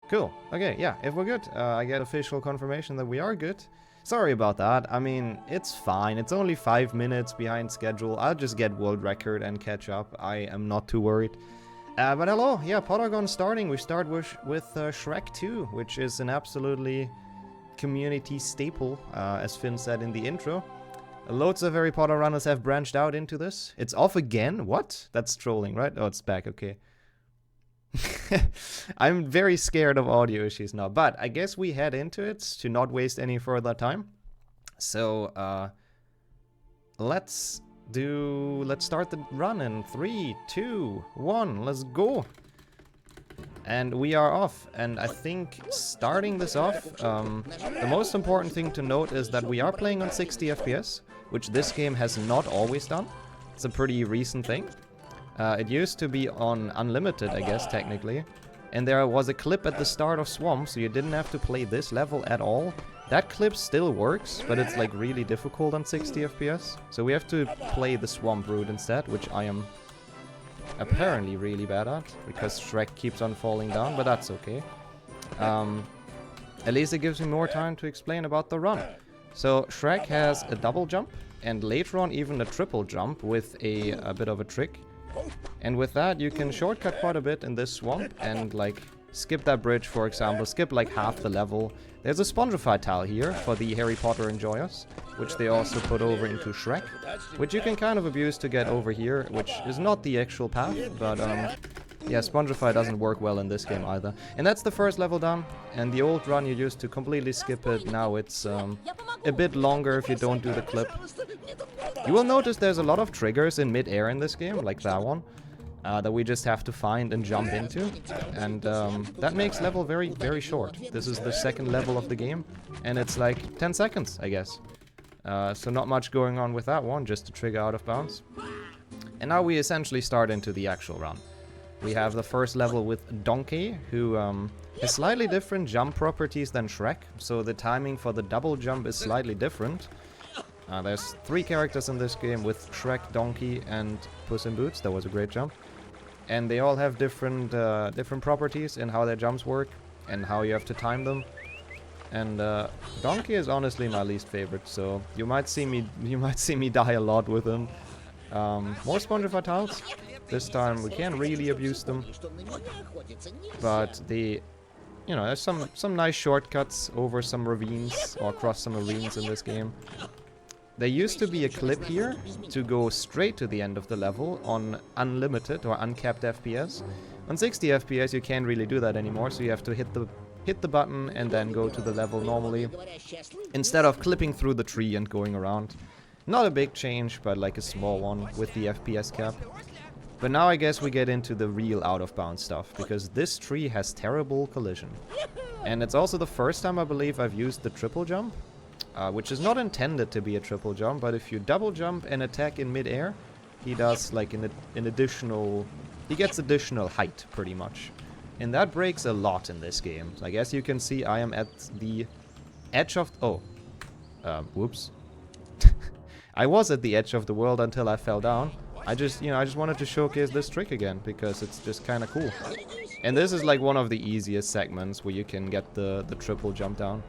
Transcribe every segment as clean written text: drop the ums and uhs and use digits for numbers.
Cool. Okay, yeah, if we're good, I get official confirmation that we are good. Sorry about that. I mean, it's fine. It's only 5 minutes behind schedule. I'll just get world record and catch up. I am not too worried. But hello, yeah, Pottergone starting. We start with Shrek 2, which is an absolutely community staple, as Finn said in the intro. Loads of Harry Potter runners have branched out into this. It's off again? What? That's trolling, right? Oh, it's back, okay. I'm very scared of audio issues now, but I guess we head into it to not waste any further time. So, let's start the run in 3, 2, 1, let's go. And we are off, and I think starting this off, the most important thing to note is that we are playing on 60 FPS, which this game has not always done. It's a pretty recent thing. It used to be on unlimited, I guess, technically. And there was a clip at the start of Swamp, so you didn't have to play this level at all. That clip still works, but it's like really difficult on 60 FPS. So we have to play the Swamp route instead, which I am apparently really bad at, because Shrek keeps on falling down, but that's okay. At least it gives me more time to explain about the run. So Shrek has a double jump, and later on even a triple jump with a bit of a trick. And with that, you can shortcut quite a bit in this swamp and, like, skip that bridge, for example, skip like half the level. There's a Spongify tile here for the Harry Potter enjoyers, which they also put over into Shrek, which you can kind of abuse to get over here, which is not the actual path, but, yeah, Spongify doesn't work well in this game either. And that's the first level done, and the old run you used to completely skip it. Now it's a bit longer if you don't do the clip. You will notice there's a lot of triggers in mid-air in this game, like that one, that we just have to find and jump into. And that makes level very, very short. This is the second level of the game, and it's like 10 seconds, I guess. So not much going on with that one, just to trigger out of bounds. And now we essentially start into the actual run. We have the first level with Donkey, who has slightly different jump properties than Shrek, so the timing for the double jump is slightly different. There's 3 characters in this game with Shrek, Donkey, and Puss in Boots. That was a great jump. And they all have different properties in how their jumps work and how you have to time them. And Donkey is honestly my least favorite, so you might see me die a lot with him. More Spongify tiles. This time we can't really abuse them, but you know, there's some nice shortcuts over some ravines or across some ravines in this game. There used to be a clip here to go straight to the end of the level on unlimited or uncapped FPS. On 60 FPS you can't really do that anymore, so you have to hit the button and then go to the level normally, instead of clipping through the tree and going around. Not a big change, but like a small one with the FPS cap. But now I guess we get into the real out-of-bounds stuff, because this tree has terrible collision. And it's also the first time I believe I've used the triple jump, which is not intended to be a triple jump, but if you double jump and attack in mid-air, he does like an additional... he gets additional height, pretty much. And that breaks a lot in this game. I guess you can see I am at the edge of... oh. Whoops. I was at the edge of the world until I fell down. I just wanted to showcase this trick again, because it's just kind of cool. And this is like one of the easiest segments where you can get the triple jump down.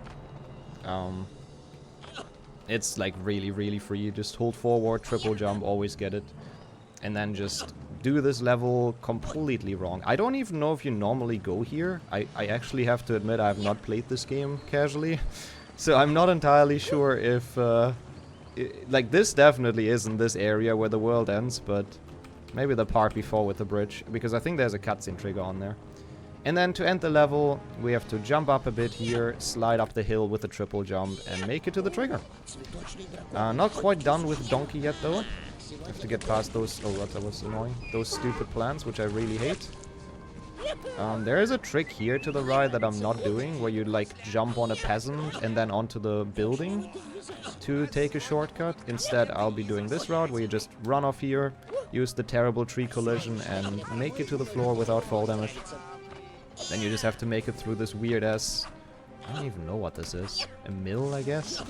It's like really, really free. Just hold forward, triple jump, always get it. And then just do this level completely wrong. I don't even know if you normally go here. I actually have to admit I have not played this game casually. So I'm not entirely sure if... like, this definitely isn't this area where the world ends, but maybe the part before with the bridge, because I think there's a cutscene trigger on there. And then to end the level, we have to jump up a bit here, slide up the hill with a triple jump, and make it to the trigger. Not quite done with Donkey yet, though. Have to get past those... oh, that was annoying. Those stupid plants, which I really hate. There is a trick here to the right that I'm not doing, where you like jump on a peasant and then onto the building to take a shortcut. Instead, I'll be doing this route, where you just run off here, use the terrible tree collision, and make it to the floor without fall damage. Then you just have to make it through this weird-ass... I don't even know what this is. A mill, I guess?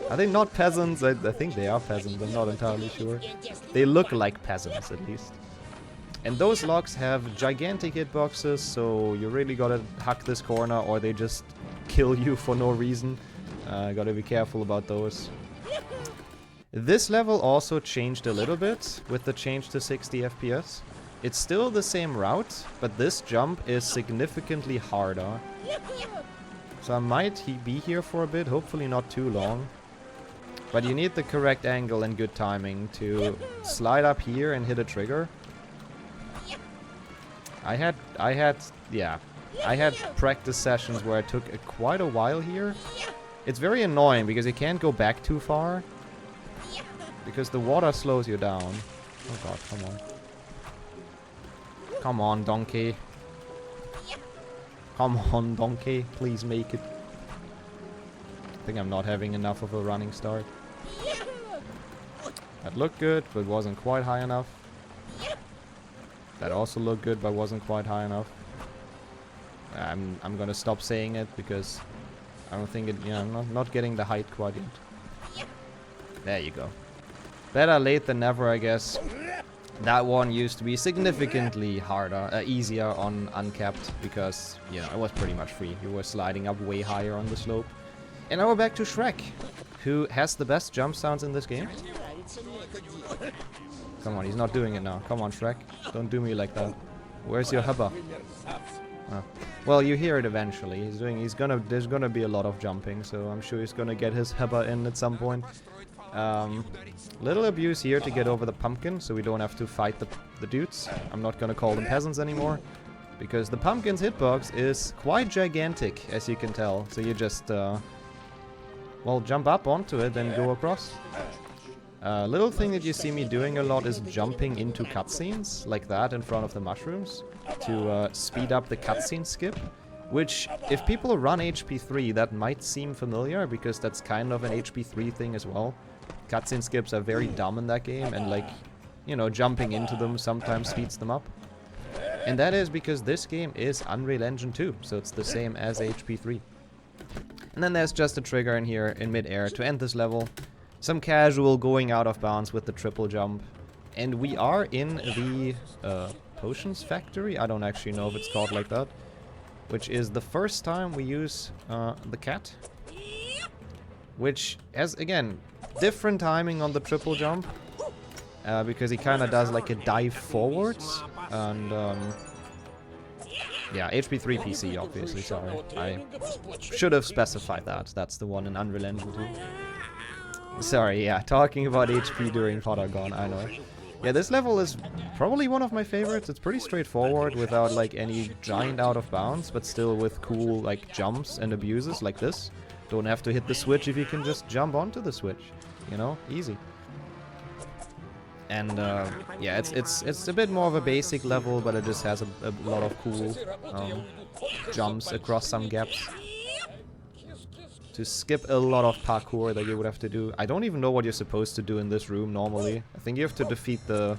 Are they not peasants? I think they are peasants, I'm not entirely sure. They look like peasants, at least. And those logs have gigantic hitboxes, so you really gotta hack this corner or they just kill you for no reason. Gotta be careful about those. This level also changed a little bit with the change to 60 FPS. It's still the same route, but this jump is significantly harder. So I might be here for a bit, hopefully not too long. But you need the correct angle and good timing to slide up here and hit a trigger. I had practice sessions where it took quite a while here. It's very annoying because you can't go back too far. Because the water slows you down. Oh god, come on. Come on, donkey. Come on, donkey. Please make it. I think I'm not having enough of a running start. That looked good, but wasn't quite high enough. That also looked good, but wasn't quite high enough. I'm gonna stop saying it because I don't think it. I'm not getting the height quite yet. There you go. Better late than never, I guess. That one used to be significantly harder, easier on uncapped because it was pretty much free. You were sliding up way higher on the slope. And now we're back to Shrek, who has the best jump sounds in this game. Come on, he's not doing it now. Come on, Shrek. Don't do me like that. Where's your hubba? Oh. Well, you hear it eventually. There's gonna be a lot of jumping, so I'm sure he's gonna get his hubba in at some point. Little abuse here to get over the pumpkin, so we don't have to fight the dudes. I'm not gonna call them peasants anymore, because the pumpkin's hitbox is quite gigantic, as you can tell. So you just, well, jump up onto it and go across. Little thing that you see me doing a lot is jumping into cutscenes, like that in front of the mushrooms, to speed up the cutscene skip. Which, if people run HP3, that might seem familiar, because that's kind of an HP3 thing as well. Cutscene skips are very dumb in that game, and like, jumping into them sometimes speeds them up. And that is because this game is Unreal Engine 2, so it's the same as HP3. And then there's just a trigger in here in mid-air to end this level. Some casual going out of bounds with the triple jump. And we are in the potions factory. I don't actually know if it's called like that. Which is the first time we use the cat. Which has, again, different timing on the triple jump. Because he kind of does like a dive forwards. And, yeah, HP3 PC, obviously, sorry. I should have specified that. That's the one in Unreal Engine 2. Sorry, yeah, talking about HP during Pottergone, I know. Yeah, this level is probably one of my favorites. It's pretty straightforward without like any giant out of bounds, but still with cool like jumps and abuses like this. Don't have to hit the switch if you can just jump onto the switch. Easy. And yeah, it's a bit more of a basic level, but it just has a lot of cool jumps across some gaps. To skip a lot of parkour that you would have to do. I don't even know what you're supposed to do in this room normally. I think you have to defeat the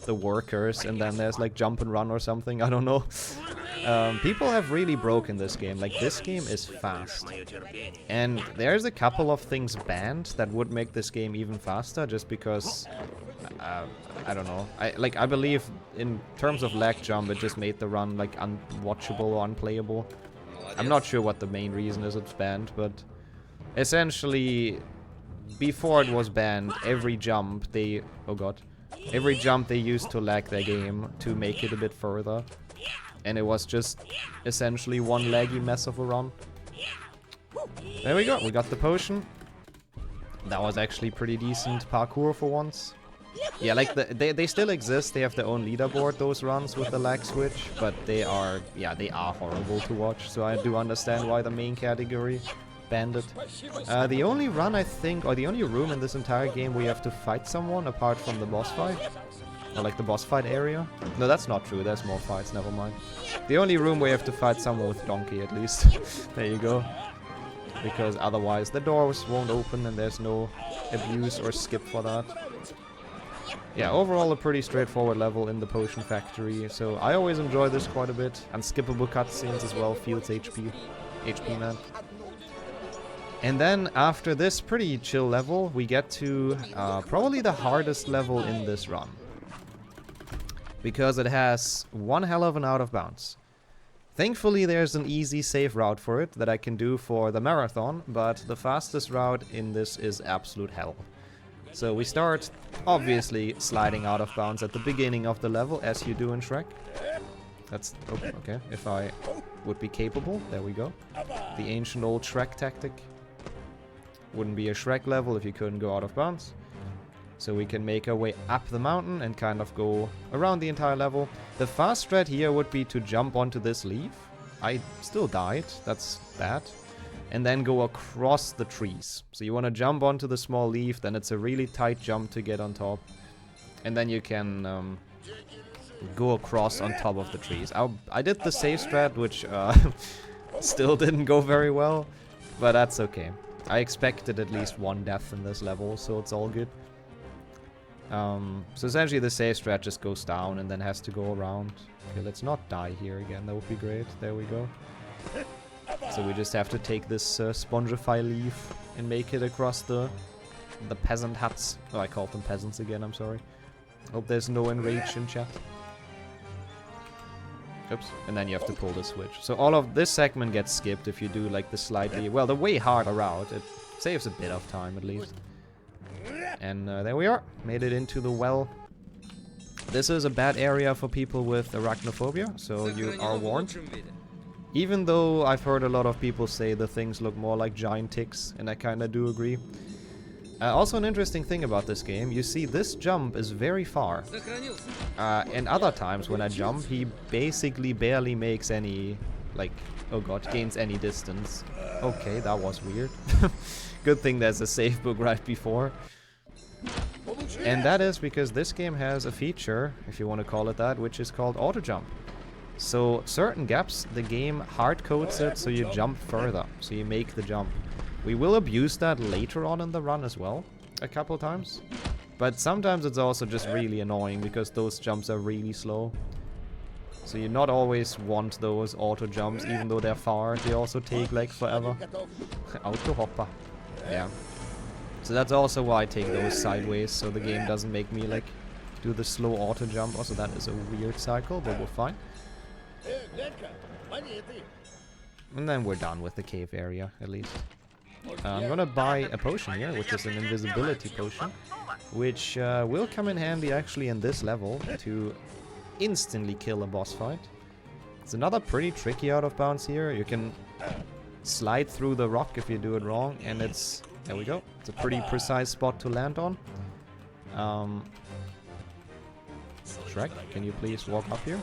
workers and then there's like jump and run or something. I don't know. People have really broken this game. Like, this game is fast. And there's a couple of things banned that would make this game even faster just because... I don't know. I believe in terms of lag jump it just made the run like unwatchable or unplayable. I'm not sure what the main reason is it's banned, but essentially, before it was banned, every jump they used to lag their game to make it a bit further. And it was just essentially one laggy mess of a run. There we go, we got the potion. That was actually pretty decent parkour for once. Yeah, like they still exist. They have their own leaderboard, those runs with the lag switch, but they are horrible to watch. So I do understand why the main category banned it. The only run I think, or the only room in this entire game where you have to fight someone apart from the boss fight, or like the boss fight area. No, that's not true. There's more fights. Never mind. The only room where you have to fight someone with donkey, at least. There you go. Because otherwise the doors won't open and there's no abuse or skip for that. Yeah, overall a pretty straightforward level in the potion factory, so I always enjoy this quite a bit. Unskippable cutscenes as well, feels HP man. And then after this pretty chill level, we get to probably the hardest level in this run. because it has one hell of an out of bounds. Thankfully, there's an easy, safe route for it that I can do for the marathon, but the fastest route in this is absolute hell. So we start, obviously, sliding out of bounds at the beginning of the level, as you do in Shrek. That's... oh, okay, if I would be capable, there we go. The ancient old Shrek tactic. Wouldn't be a Shrek level if you couldn't go out of bounds. So we can make our way up the mountain and kind of go around the entire level. The fast strat here would be to jump onto this leaf. I still died, that's bad. And then go across the trees. So you want to jump onto the small leaf, then it's a really tight jump to get on top. And then you can go across on top of the trees. I did the safe strat, which still didn't go very well, but that's okay. I expected at least one death in this level, so it's all good. So essentially the safe strat just goes down and then has to go around. Okay, let's not die here again, that would be great. There we go. So we just have to take this spongify leaf and make it across the peasant huts. Oh, I called them peasants again, I'm sorry. Hope there's no enrage in chat. Oops, and then you have to pull the switch. So all of this segment gets skipped if you do like the slightly, well, the way harder route. It saves a bit of time at least. And there we are, made it into the well. This is a bad area for people with arachnophobia, so you are warned. Even though I've heard a lot of people say the things look more like giant ticks, and I kinda do agree. Also an interesting thing about this game, you see this jump is very far. And other times when I jump, he basically barely makes any, like, oh god, gains any distance. Okay, that was weird. Good thing there's a save book right before. And that is because this game has a feature, if you want to call it that, which is called auto jump. So certain gaps, the game hard codes it so you jump further, so you make the jump. We will abuse that later on in the run as well, a couple times. But sometimes it's also just really annoying because those jumps are really slow. So you not always want those auto jumps, even though they're far, they also take like forever. Auto hopper. Yeah. So that's also why I take those sideways, so the game doesn't make me like do the slow auto jump. Also that is a weird cycle, but we're fine. And then we're done with the cave area, at least. I'm gonna buy a potion here, which is an invisibility potion, which will come in handy actually in this level to instantly kill a boss fight. It's another pretty tricky out of bounds here. You can slide through the rock if you do it wrong, and it's... there we go. It's a pretty precise spot to land on. Shrek, can you please walk up here?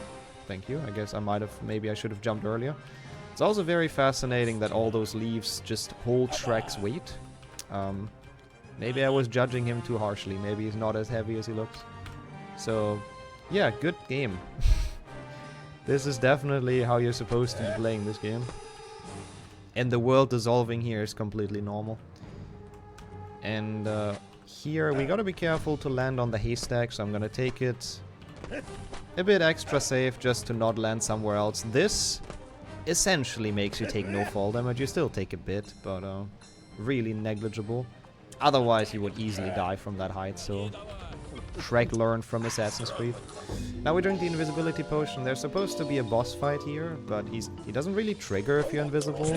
Thank you. I guess I might have... maybe I should have jumped earlier. It's also very fascinating that all those leaves just hold Shrek's weight. Maybe I was judging him too harshly. Maybe he's not as heavy as he looks. So, yeah, good game. This is definitely how you're supposed to be playing this game. And the world dissolving here is completely normal. And here we gotta be careful to land on the haystack, so I'm gonna take it a bit extra safe just to not land somewhere else. This essentially makes you take no fall damage. You still take a bit, but really negligible. Otherwise you would easily die from that height, so Shrek learned from Assassin's Creed. Now we drink the invisibility potion. There's supposed to be a boss fight here, but he doesn't really trigger if you're invisible.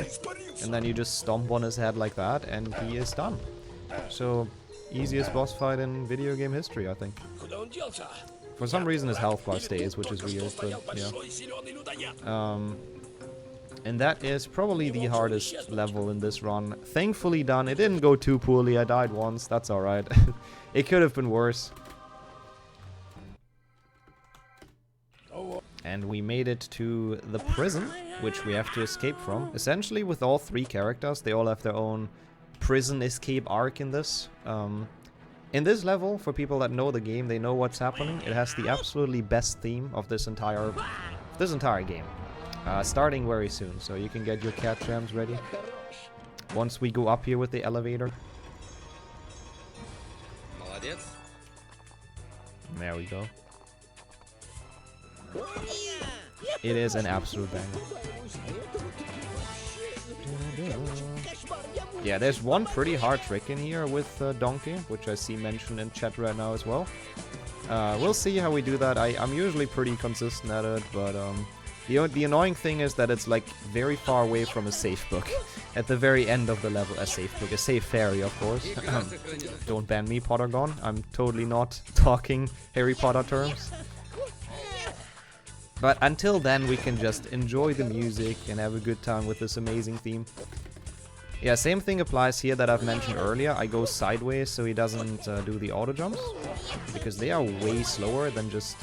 And then you just stomp on his head like that, and he is done. So, easiest boss fight in video game history, I think. For some reason his health bar stays, which is weird, but yeah. And that is probably the hardest level in this run. Thankfully done. It didn't go too poorly. I died once. That's alright. It could have been worse. And we made it to the prison, which we have to escape from. Essentially, with all three characters, they all have their own prison escape arc in this. In this level, for people that know the game, they know what's happening. It has the absolutely best theme of this entire game. Starting very soon, so you can get your cat jams ready. Once we go up here with the elevator. There we go. It is an absolute banger. Yeah, there's one pretty hard trick in here with Donkey, which I see mentioned in chat right now as well. We'll see how we do that. I'm usually pretty consistent at it, but the annoying thing is that it's like very far away from a safe book. At the very end of the level, a safe book, a safe fairy, of course. Don't ban me, Pottergone. I'm totally not talking Harry Potter terms. But until then, we can just enjoy the music and have a good time with this amazing theme. Yeah, same thing applies here that I've mentioned earlier. I go sideways so he doesn't do the auto jumps, because they are way slower than just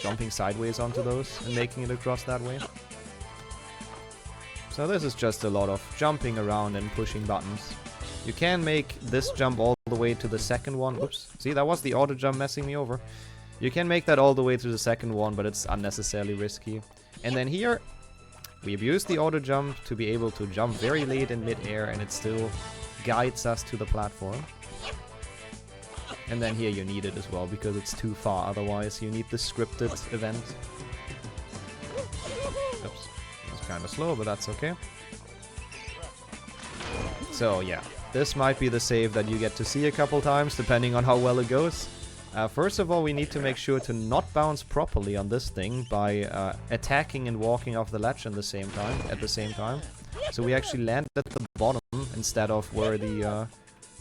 jumping sideways onto those and making it across that way. So this is just a lot of jumping around and pushing buttons. You can make this jump all the way to the second one. Oops, see, that was the auto jump messing me over. You can make that all the way to the second one, but it's unnecessarily risky. And then here, we abuse the auto jump to be able to jump very late in mid-air, and it still guides us to the platform. And then here you need it as well, because it's too far, otherwise you need the scripted event. Oops, that's kind of slow, but that's okay. So yeah, this might be the save that you get to see a couple times, depending on how well it goes. First of all, we need to make sure to not bounce properly on this thing by attacking and walking off the ledge at the same time. So we actually land at the bottom instead of where the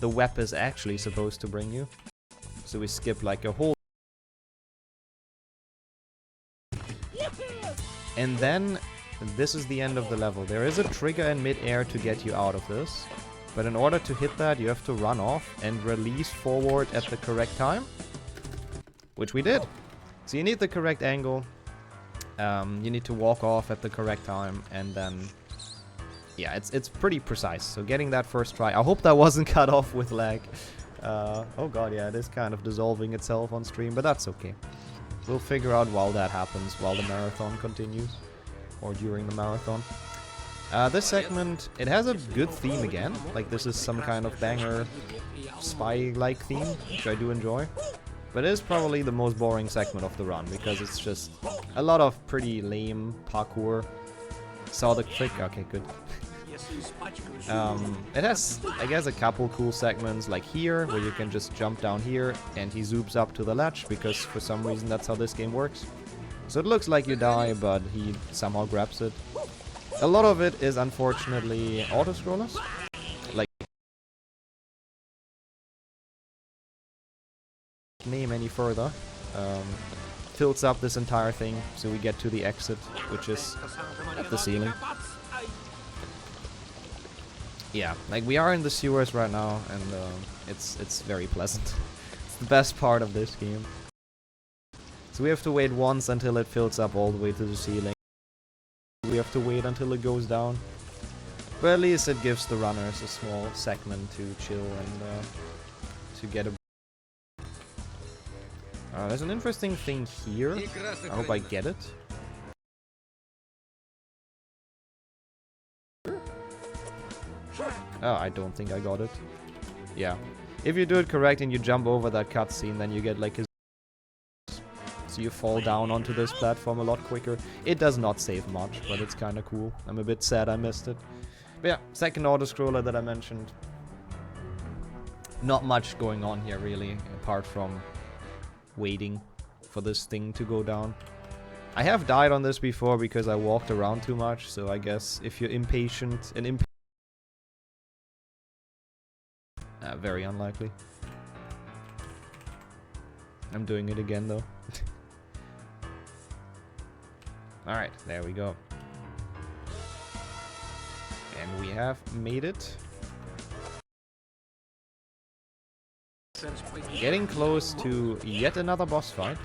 web is actually supposed to bring you. So we skip like a whole... And then this is the end of the level. There is a trigger in mid-air to get you out of this. But in order to hit that, you have to run off and release forward at the correct time. Which we did. So you need the correct angle. You need to walk off at the correct time, and then... Yeah, it's pretty precise. So getting that first try... I hope that wasn't cut off with lag. Oh god, yeah, it is kind of dissolving itself on stream, but that's okay. We'll figure out while that happens, while the marathon continues. Or during the marathon. This segment, it has a good theme again. Like, this is some kind of banger spy-like theme, which I do enjoy. But it is probably the most boring segment of the run, because it's just a lot of pretty lame parkour. Saw the trick? Okay, good. It has, I guess, a couple cool segments, like here, where you can just jump down here, and he zooms up to the ledge, because for some reason that's how this game works. So it looks like you die, but he somehow grabs it. A lot of it is, unfortunately, auto-scrollers. Like, name any further. Fills up this entire thing, so we get to the exit, which is at the ceiling. Yeah, like we are in the sewers right now, and it's very pleasant. It's the best part of this game. So we have to wait once until it fills up all the way to the ceiling. We have to wait until it goes down. But at least it gives the runners a small segment to chill and to get a... there's an interesting thing here. I hope I get it. Oh, I don't think I got it. Yeah. If you do it correct and you jump over that cutscene, then you get like a... So you fall down onto this platform a lot quicker. It does not save much, but it's kind of cool. I'm a bit sad I missed it. But yeah, second auto-scroller that I mentioned. Not much going on here, really, apart from waiting for this thing to go down. I have died on this before because I walked around too much, so I guess if you're impatient and very unlikely. I'm doing it again though. Alright, there we go. And we have made it. Getting close to yet another boss fight,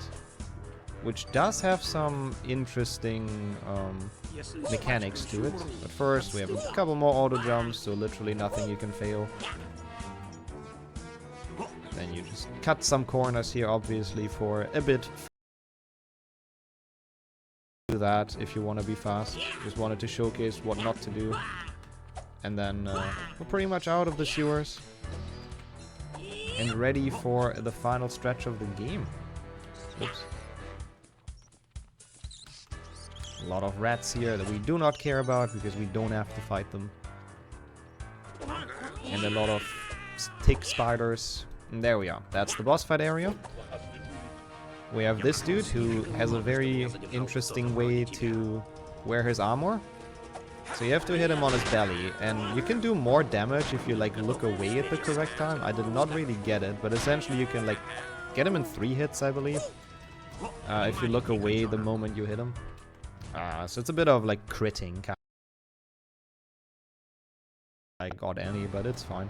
which does have some interesting mechanics to it. But first we have a couple more auto jumps, so literally nothing you can fail. Then you just cut some corners here, obviously, for a bit. Do that if you want to be fast. Just wanted to showcase what not to do. And then we're pretty much out of the sewers. And ready for the final stretch of the game. Oops. A lot of rats here that we do not care about because we don't have to fight them. And a lot of tick spiders. And there we are. That's the boss fight area. we have this dude who has a very interesting way to wear his armor. So you have to hit him on his belly, and you can do more damage if you like look away at the correct time. I did not really get it, but essentially you can like get him in 3 hits, I believe. If you look away the moment you hit him. So it's a bit of like critting. I got any, but it's fine.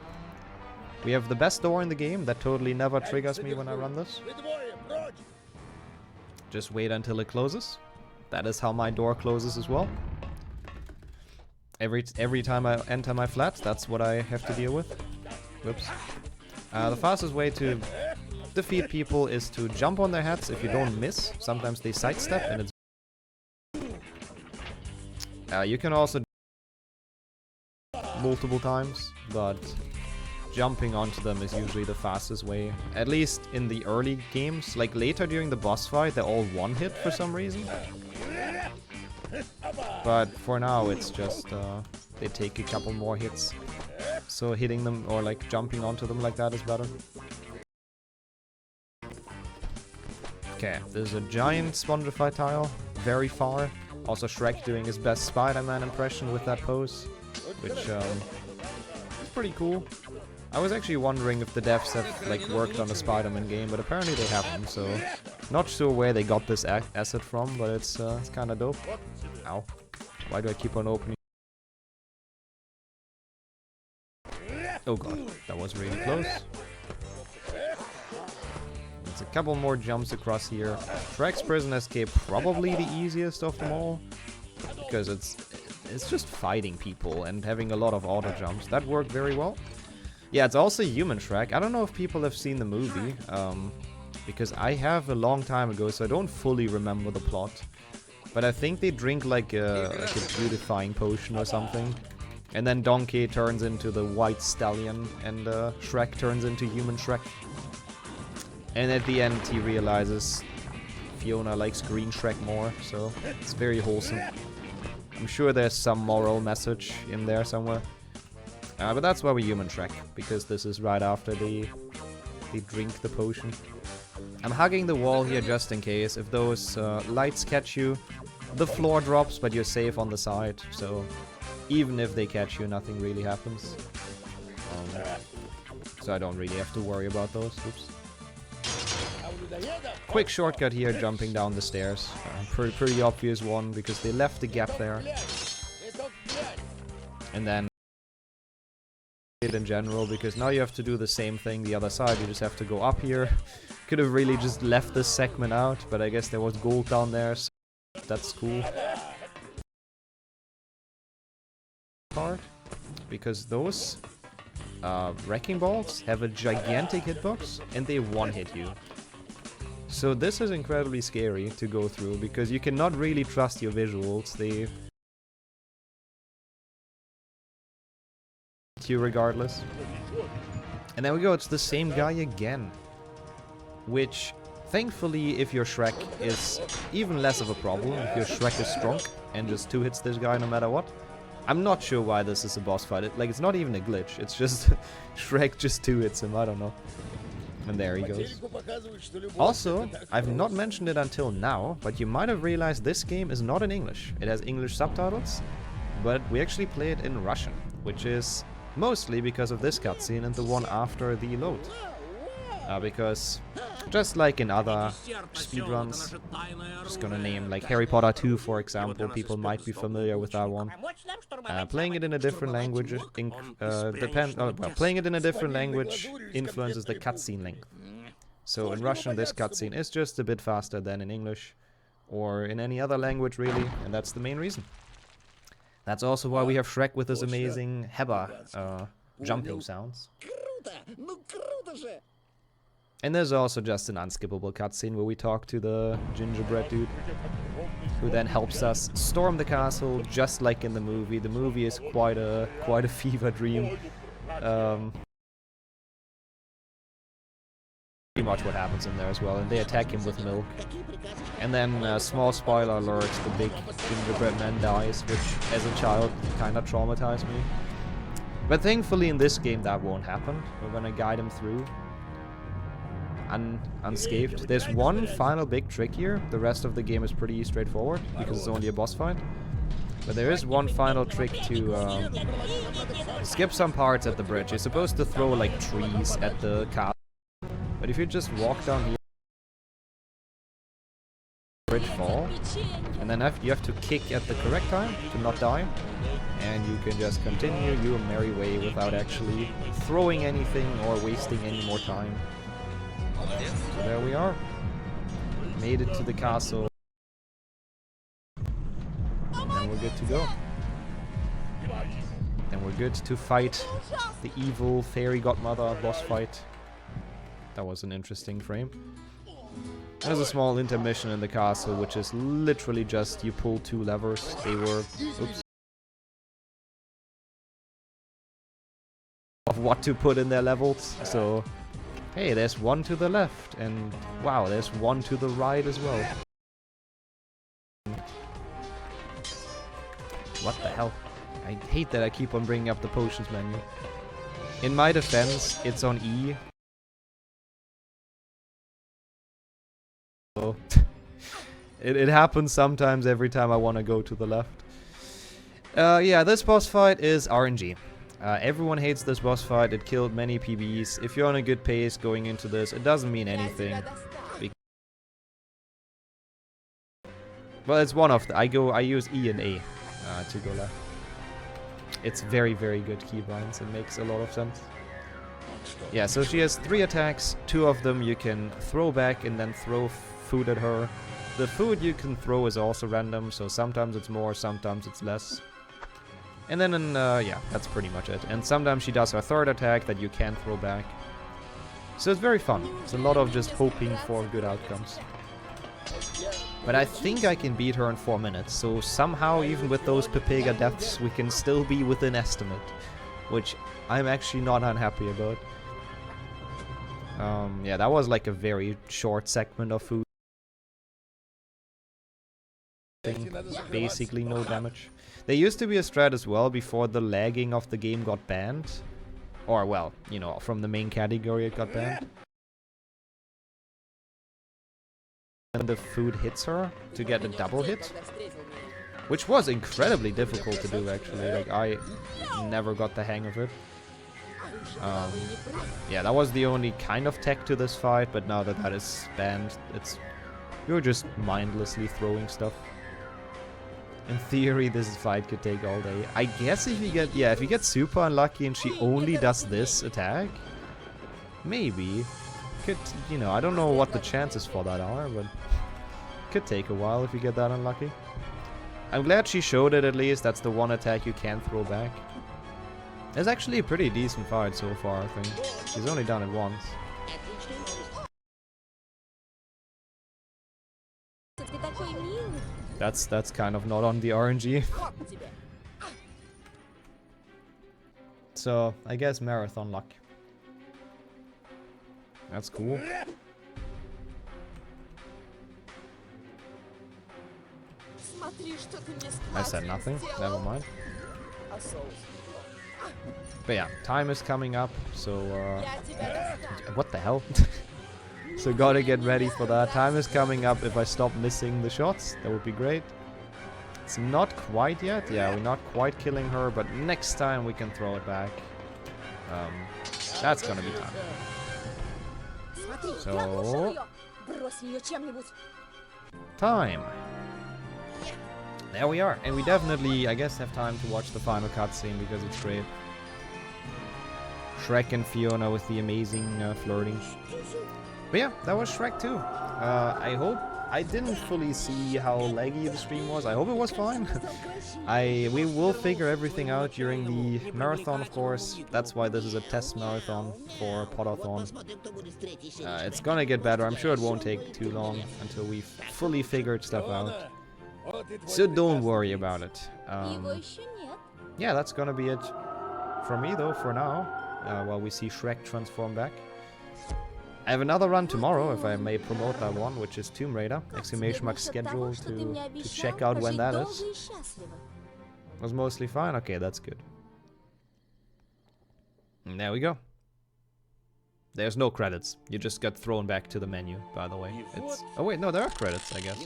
We have the best door in the game that totally never triggers me when I run this. Just wait until it closes. That is how my door closes as well. Every time I enter my flat, that's what I have to deal with. Whoops. The fastest way to defeat people is to jump on their heads if you don't miss. Sometimes they sidestep and it's... you can also multiple times, but jumping onto them is usually the fastest way. At least in the early games. Like later during the boss fight, they're all one hit for some reason. But for now, it's just they take a couple more hits. So hitting them or like jumping onto them like that is better. Okay, there's a giant Spongify tile, very far. Also Shrek doing his best Spider-Man impression with that pose, which is pretty cool. I was actually wondering if the devs have like worked on a Spider-Man game, but apparently they haven't, so not sure where they got this asset from, but it's kind of dope. Ow. Why do I keep on opening? Oh god, that was really close. There's a couple more jumps across here. Shrek's Prison Escape probably the easiest of them all, because it's just fighting people and having a lot of auto jumps. That worked very well. Yeah, it's also Human Shrek. I don't know if people have seen the movie, because I have a long time ago, so I don't fully remember the plot. But I think they drink like a beautifying potion or something. And then Donkey turns into the white stallion, and Shrek turns into Human Shrek. And at the end he realizes Fiona likes green Shrek more, so it's very wholesome. I'm sure there's some moral message in there somewhere. But that's why we Human Shrek, because this is right after they drink the potion. I'm hugging the wall here just in case. If those lights catch you, the floor drops, but you're safe on the side. So even if they catch you, nothing really happens. So I don't really have to worry about those. Oops. Quick shortcut here, jumping down the stairs. Pretty obvious one, because they left the gap there. And then in general, because now you have to do the same thing the other side. You just have to go up here. Could have really just left this segment out, but I guess there was gold down there, so that's cool. Part, because those wrecking balls have a gigantic hitbox and they one-hit you. So this is incredibly scary to go through, because you cannot really trust your visuals. They you regardless. And then we go, it's the same guy again. Which, thankfully, if your Shrek is even less of a problem, if your Shrek is strong and just 2-hits this guy no matter what. I'm not sure why this is a boss fight. It's not even a glitch. It's just Shrek just 2-hits him, I don't know. And there he goes. Also, I've not mentioned it until now, but you might have realized this game is not in English. It has English subtitles, but we actually play it in Russian, which is mostly because of this cutscene and the one after the load. Because, just like in other speedruns, just gonna name like Harry Potter 2 for example, people might be familiar with that one. Playing it in a different language playing it in a different language influences the cutscene length. So in Russian this cutscene is just a bit faster than in English, or in any other language really, and that's the main reason. That's also why we have Shrek with his amazing Heba jumping sounds. And there's also just an unskippable cutscene where we talk to the gingerbread dude, who then helps us storm the castle, just like in the movie. The movie is quite a fever dream. Pretty much what happens in there as well, and they attack him with milk. And then, small spoiler alert, the big gingerbread man dies, which as a child kinda traumatized me. But thankfully in this game that won't happen. We're gonna guide him through. unscathed. There's one final big trick here. The rest of the game is pretty straightforward because it's only a boss fight. But there is one final trick to skip some parts at the bridge. You're supposed to throw like trees at the castle. But if you just walk down here, bridge fall, and then you have to kick at the correct time to not die, and you can just continue your merry way without actually throwing anything or wasting any more time. So there we are. Made it to the castle. And we're good to go. And we're good to fight the evil fairy godmother boss fight. That was an interesting frame. There's a small intermission in the castle, which is literally just you pull 2 levers. They were... Oops. Of what to put in their levels. So, hey, there's one to the left. And wow, there's one to the right as well. What the hell? I hate that I keep on bringing up the potions menu. In my defense, it's on E. So it happens sometimes every time I want to go to the left. Yeah, this boss fight is RNG. Everyone hates this boss fight. It killed many PBs. If you're on a good pace going into this, it doesn't mean anything. Well, it's one of the... I use E and A to go left. It's very, very good keybinds. It makes a lot of sense. Yeah, so she has 3 attacks. 2 of them you can throw back and then throw food at her. The food you can throw is also random, so sometimes it's more, sometimes it's less. And then, yeah, that's pretty much it. And sometimes she does her 3rd attack that you can throw back. So it's very fun. It's a lot of just hoping for good outcomes. But I think I can beat her in 4 minutes, so somehow, even with those Pepega deaths, we can still be within estimate. Which I'm actually not unhappy about. Yeah, that was like a very short segment of food. Basically no damage. There used to be a strat as well before the lagging of the game got banned. Or, well, you know, from the main category it got banned. And the food hits her to get a double hit. Which was incredibly difficult to do, actually. Like, I never got the hang of it. Yeah, that was the only kind of tech to this fight, but now that that is banned, you're just mindlessly throwing stuff. In theory, this fight could take all day. I guess if you get super unlucky and she only does this attack, maybe. Could, you know, I don't know what the chances for that are, but could take a while if you get that unlucky. I'm glad she showed it at least. That's the one attack you can throw back. It's actually a pretty decent fight so far, I think. She's only done it once. That's kind of not on the RNG. So, I guess marathon luck. That's cool. I said nothing. Never mind. But yeah, time is coming up, so what the hell? So gotta get ready for that. Time is coming up. If I stop missing the shots, that would be great. It's not quite yet. Yeah, we're not quite killing her, but next time we can throw it back. That's gonna be time. So... time. There we are. And we definitely, I guess, have time to watch the final cutscene because it's great. Shrek and Fiona with the amazing flirting. But yeah, that was Shrek 2. I hope... I didn't fully see how laggy the stream was. I hope it was fine. We will figure everything out during the marathon, of course. That's why this is a test marathon for Pottergone. It's gonna get better. I'm sure it won't take too long until we've fully figured stuff out. So don't worry about it. Yeah, that's gonna be it for me, though, for now. While we see Shrek transform back. I have another run tomorrow, if I may promote that one, which is Tomb Raider. Exclamation mark schedule to check out when that is. Was mostly fine? Okay, that's good. And there we go. There's no credits. You just get thrown back to the menu, by the way. It's... Oh wait, no, there are credits, I guess.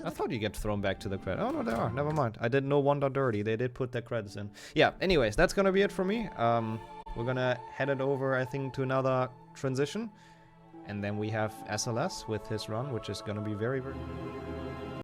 I thought you get thrown back to the credits. Oh no, there are. Never mind. I didn't know Wonder Dirty. They did put their credits in. Yeah, anyways, that's gonna be it for me. We're gonna head it over, I think, to another transition. And then we have SLS with his run, which is gonna be very, very...